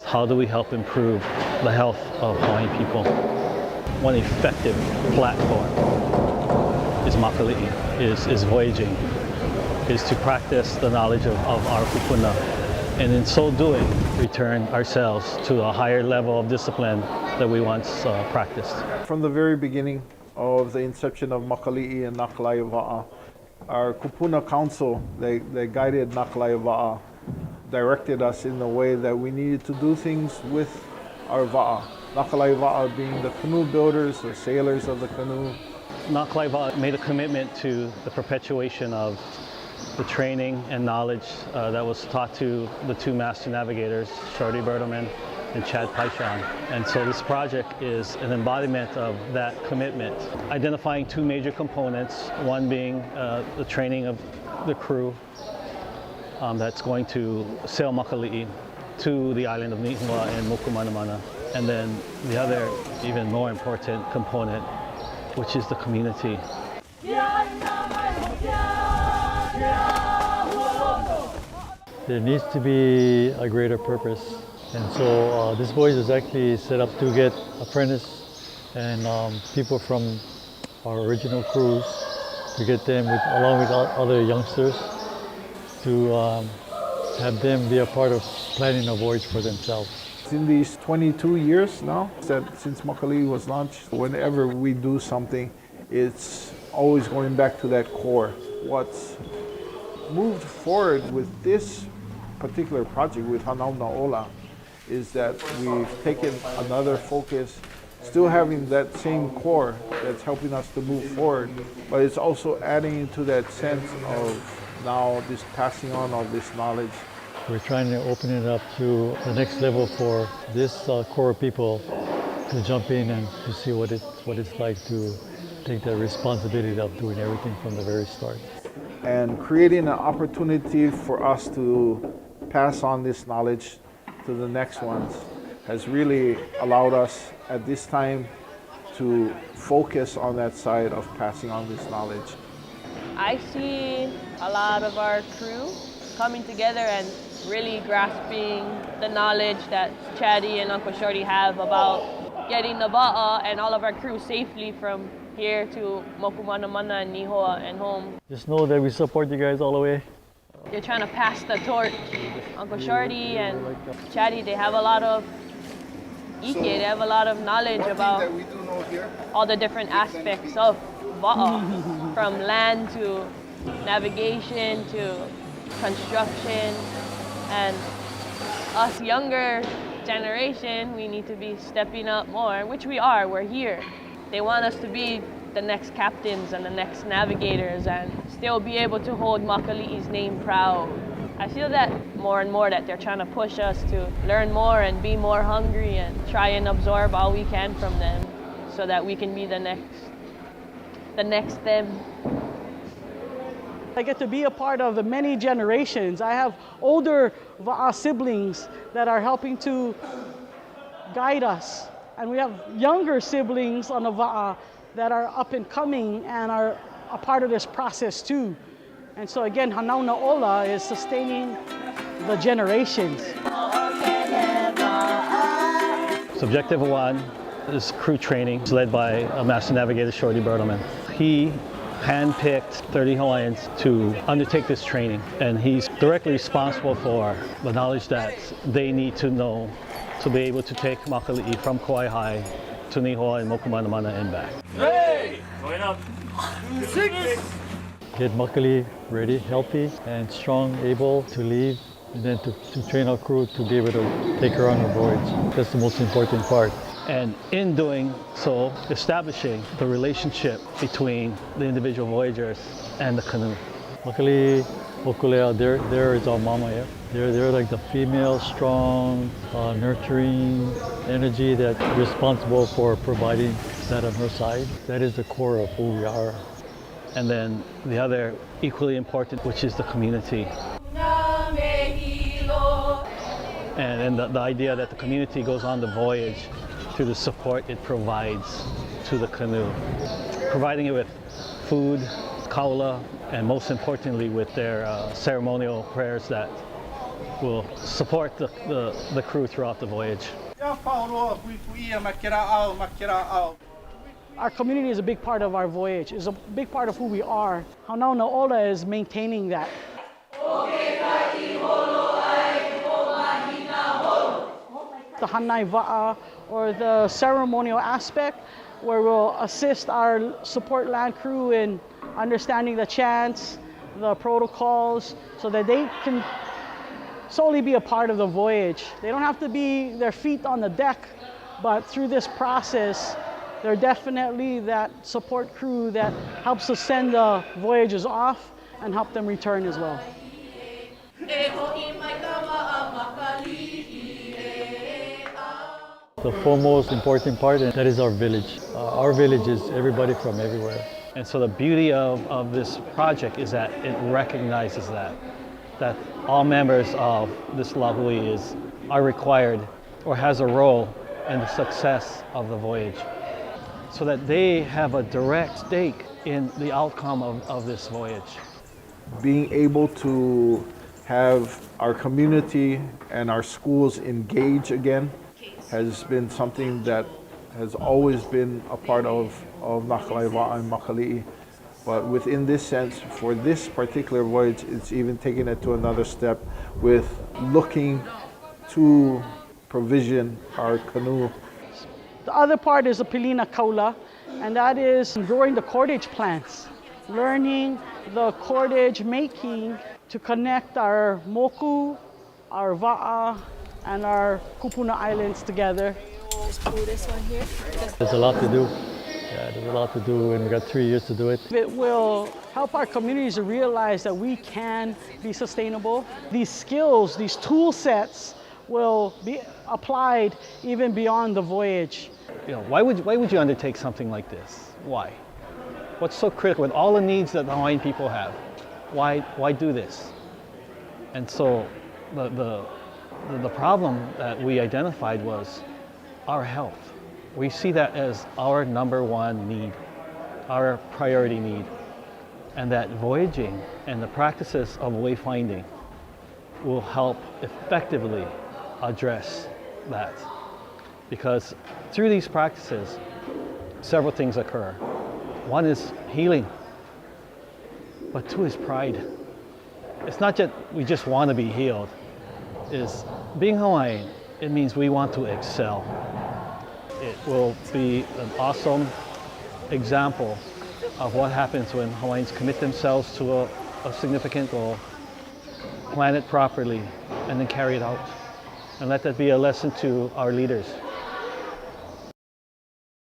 How do we help improve the health of Hawaiian people? One effective platform is makali'i, is voyaging, is to practice the knowledge of our kupuna, and in so doing, return ourselves to a higher level of discipline that we once practiced. From the very beginning of the inception of makali'i and nakalai wa'a, our kupuna council, they guided nakalai wa'a, directed us in the way that we needed to do things with our wa'a. Nakalai wa'a being the canoe builders, the sailors of the canoe. Nakalai wa'a made a commitment to the perpetuation of the training and knowledge that was taught to the two master navigators, Shorty Bertelman and Chad Paishan. And so this project is an embodiment of that commitment, identifying two major components, one being the training of the crew that's going to sail makali'i to the island of Niihua and Mokumanamana, and then the other, even more important component, which is the community. There needs to be a greater purpose, and so this voyage is actually set up to get apprentices and people from our original crews, to get them along with other youngsters, to have them be a part of planning a voyage for themselves. In these 22 years now, since makali'i was launched, whenever we do something, it's always going back to that core. What's moved forward with this particular project with Hanauna is that we've taken another focus, still having that same core that's helping us to move forward, but it's also adding into that sense of now this passing on of this knowledge. We're trying to open it up to the next level for this core of people to jump in and to see what it's like to take the responsibility of doing everything from the very start. And creating an opportunity for us to pass on this knowledge to the next ones has really allowed us at this time to focus on that side of passing on this knowledge. I see a lot of our crew coming together and really grasping the knowledge that Chaddy and Uncle Shorty have about getting the wa'a and all of our crew safely from here to Mokumanamana and Niihua and home. Just know that we support you guys all the way. They're trying to pass the torch. Uncle Shorty and Chaddy, they have a lot of they have a lot of knowledge about all the different aspects of wa'a, from land to navigation to construction. And us younger generation, we need to be stepping up more, which we are, we're here. They want us to be the next captains and the next navigators and still be able to hold makali'i's name proud. I feel that more and more that they're trying to push us to learn more and be more hungry and try and absorb all we can from them so that we can be the next them. I get to be a part of the many generations. I have older wa'a siblings that are helping to guide us. And we have younger siblings on the wa'a that are up and coming and are a part of this process too. And so again, Hanauna is sustaining the generations. Subjective one is crew training. It's led by Master Navigator Shorty Bertelman. He handpicked 30 Hawaiians to undertake this training, and he's directly responsible for the knowledge that they need to know to be able to take makali'i from Kauai High to Niihua and Mokumanamana and back. Hey! Going up. 6. Get makali'i ready, healthy and strong, able to leave, and then to train our crew to be able to take her on her voyage. That's the most important part. And in doing so, establishing the relationship between the individual voyagers and the canoe. Luckily, Hokulea, there is our mama. Yeah? They're like the female, strong, nurturing energy that's responsible for providing that on her side. That is the core of who we are. And then the other equally important, which is the community. And the idea that the community goes on the voyage through the support it provides to the canoe. Providing it with food, kaula, and most importantly with their ceremonial prayers that will support the crew throughout the voyage. Our community is a big part of our voyage, is a big part of who we are. Hanauna is maintaining that. The Hanai Va'a, or the ceremonial aspect, where we'll assist our support land crew in understanding the chants, the protocols, so that they can solely be a part of the voyage. They don't have to be their feet on the deck, but through this process, they're definitely that support crew that helps us send the voyages off and help them return as well. The foremost important part, and that is our village. Our village is everybody from everywhere. And so the beauty of this project is that it recognizes that all members of this lahui are required or has a role in the success of the voyage, so that they have a direct stake in the outcome of this voyage. Being able to have our community and our schools engage again has been something that has always been a part of Nakalai Wa'a and Makali'i. But within this sense, for this particular voyage, it's even taken it to another step with looking to provision our canoe. The other part is the Pilina Kaula, and that is growing the cordage plants, learning the cordage making to connect our Moku, our Va'a, and our Kupuna Islands together. Just pull this one here. There's a lot to do. Yeah, there's a lot to do, and we got 3 years to do it. It will help our communities to realize that we can be sustainable. These skills, these tool sets will be applied even beyond the voyage. Why would you undertake something like this? Why? What's so critical with all the needs that the Hawaiian people have? Why do this? And so the problem that we identified was our health. We see that as our number one need, our priority need, and that voyaging and the practices of wayfinding will help effectively address that. Because through these practices, several things occur. One is healing, but two is pride. It's not that we just want to be healed. It's being Hawaiian, it means we want to excel. It will be an awesome example of what happens when Hawaiians commit themselves to a significant goal, plan it properly, and then carry it out. And let that be a lesson to our leaders.